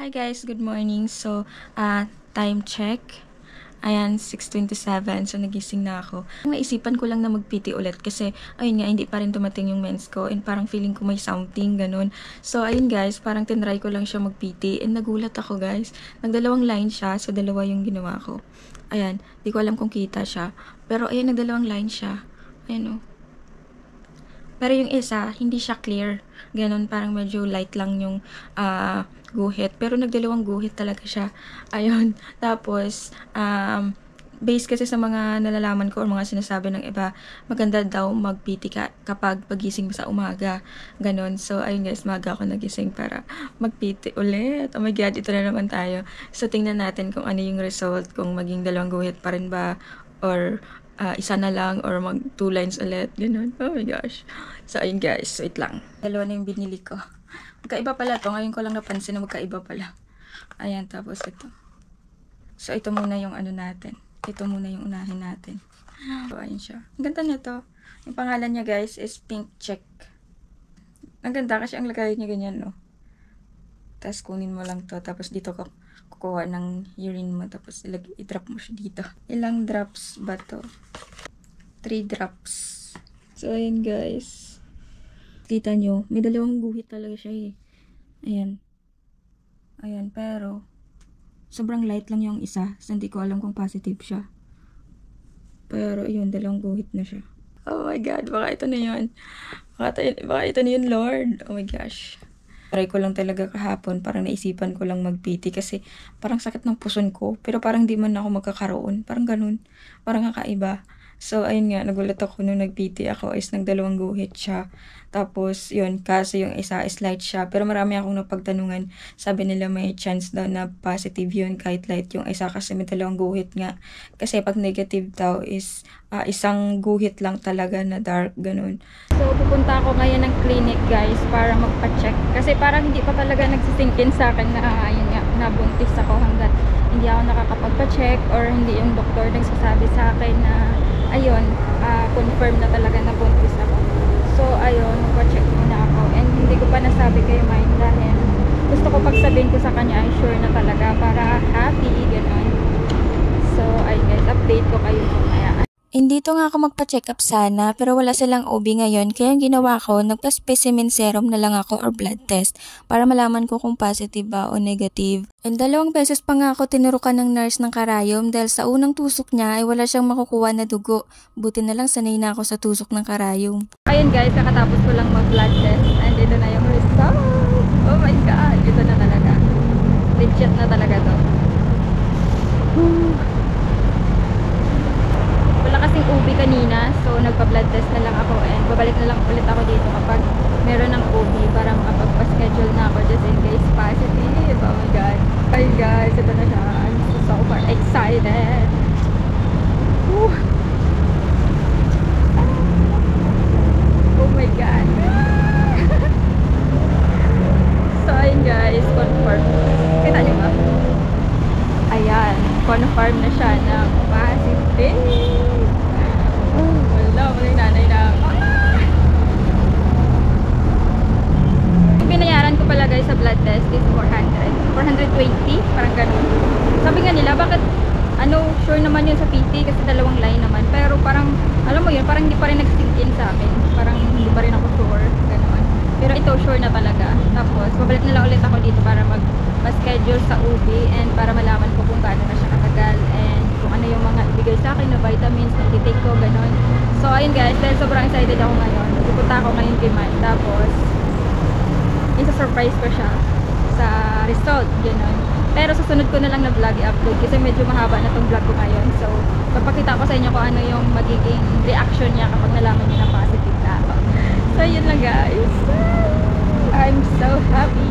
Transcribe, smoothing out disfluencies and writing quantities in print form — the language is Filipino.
Hi guys, good morning. So, time check. Ayan, 6:27. So, nagising na ako. Naisipan ko lang na mag-PT ulit kasi, ayun nga, hindi pa rin dumating yung mens ko and parang feeling ko may something, ganun. So, ayun guys, parang tinry ko lang siya mag-PT and nagulat ako guys. Nagdalawang line siya, so dalawa yung ginawa ko. Ayan, di ko alam kung kita siya. Pero ayun, nagdalawang line siya. Ayan o. Pero yung isa, hindi siya clear. Ganon, parang medyo light lang yung guhit. Pero nagdalawang guhit talaga siya. Ayun. Tapos, based kasi sa mga nalalaman ko o mga sinasabi ng iba, maganda daw mag-PT ka kapag pagising mo sa umaga. Ganon. So, ayun guys, maga ako nagising para mag-PT ulit. Oh my God, ito na naman tayo. So, tingnan natin kung ano yung result, kung maging dalawang guhit pa rin ba or isa na lang or mag 2 lines ulit, ganun. Oh my gosh. So, ayun guys, wait lang. Dalawa na yung binili ko. Magkaiba pala to. Ngayon ko lang napansin na magkaiba pala. Ayan, tapos ito. So, ito muna yung ano natin. Ito muna yung unahin natin. So, ayun siya. Ang ganda na to. Yung pangalan niya guys is Pink Check. Ang ganda kasi ang lagay niya ganyan, no? Tapos kunin mo lang to. Tapos dito ko kukuha ng urine mo. Tapos i-drop mo siya dito. Ilang drops ba to? 3 drops. So, ayan guys. Kita nyo. May dalawang guhit talaga siya eh. Ayan. Ayan. Pero, sobrang light lang yung isa. So, hindi ko alam kung positive siya. Pero, yun. Dalawang guhit na siya. Oh my God. Baka ito na yun. Baka ito na yun, Lord. Oh my gosh. Try ko lang talaga kahapon, parang naisipan ko lang mag-PT kasi parang sakit ng puson ko, pero parang di man ako magkakaroon, parang ganun, parang kakaiba. So, ayun nga, nagulat ako nung nag-PT ako is nagdalawang guhit siya. Tapos, yun, kasi yung isa is light siya. Pero marami akong napagtanungan. Sabi nila may chance daw na positive yun kahit light yung isa kasi may dalawang guhit nga. Kasi pag negative daw is isang guhit lang talaga na dark, ganun. So, pupunta ako ngayon ng clinic guys para magpa-check. Kasi parang hindi pa talaga nagsisingkin sa akin na ayun nga, nabuntis ako hanggat hindi ako nakakapagpa-check or hindi yung doktor nagsasabi sa akin na ayun, confirm na talaga na buntis ako. So, ayun, magpa-check muna ako. And hindi ko pa nasabi kay Mine dahil gusto ko pagsabihin ko sa kanya ay sure na talaga para happy, gano'n. So, ayun guys, update ko kayo mamaya. Dito nga ako magpa-check up sana pero wala silang OB ngayon kaya yung ginawa ko, nagpa-specimen serum na lang ako or blood test para malaman ko kung positive ba o negative. And 2 beses pa nga ako tinurukan ng nurse ng karayom dahil sa unang tusok niya ay wala siyang makukuha na dugo. Buti na lang sanay na ako sa tusok ng karayom. Ayun guys, kakatapos ko lang mag-blood test and ito na yung result. Oh my God, ito na talaga. Legit na talaga to. Wala kasing OB kanina, so nagpa-blood test na lang ako and babalik na lang ulit ako dito kapag meron ng OB para makapagpa-schedule na ako just in case positive. Oh my God. Hi guys, ito na siya. I'm so super excited. Woo. Oh my God. So ayun guys, confirm. Kita niyo ba? Ayan, confirm na siya na positive. Wala, wala yung nanay na. Yung binayaran ko pala guys sa blood test is 420, parang ganun. Sabi nga nila, bakit sure naman yun sa PT kasi dalawang line naman. Pero parang, alam mo yun, parang hindi pa rin nag-sink in sa akin. Parang hindi pa rin ako sure, ganun. Pero ito, sure na talaga. Tapos, babalik na lang ulit ako dito para mag-schedule sa OB and para malaman ko kung gaano na siya katagal and kung ano yung mga ibigay sa akin na vitamins na i-take ko, gano'n. So, ayun guys, dahil sobrang excited ako ngayon. Pupunta ako ngayon kay Mike. Tapos, isa-surprise ko siya sa result, gano'n. Pero susunod ko na lang na vlog i-upload kasi medyo mahaba na tong vlog ko ngayon. So, papakita ko sa inyo kung ano yung magiging reaction niya kapag nalaman niya na positive na ako. So, yun lang guys. I'm so happy.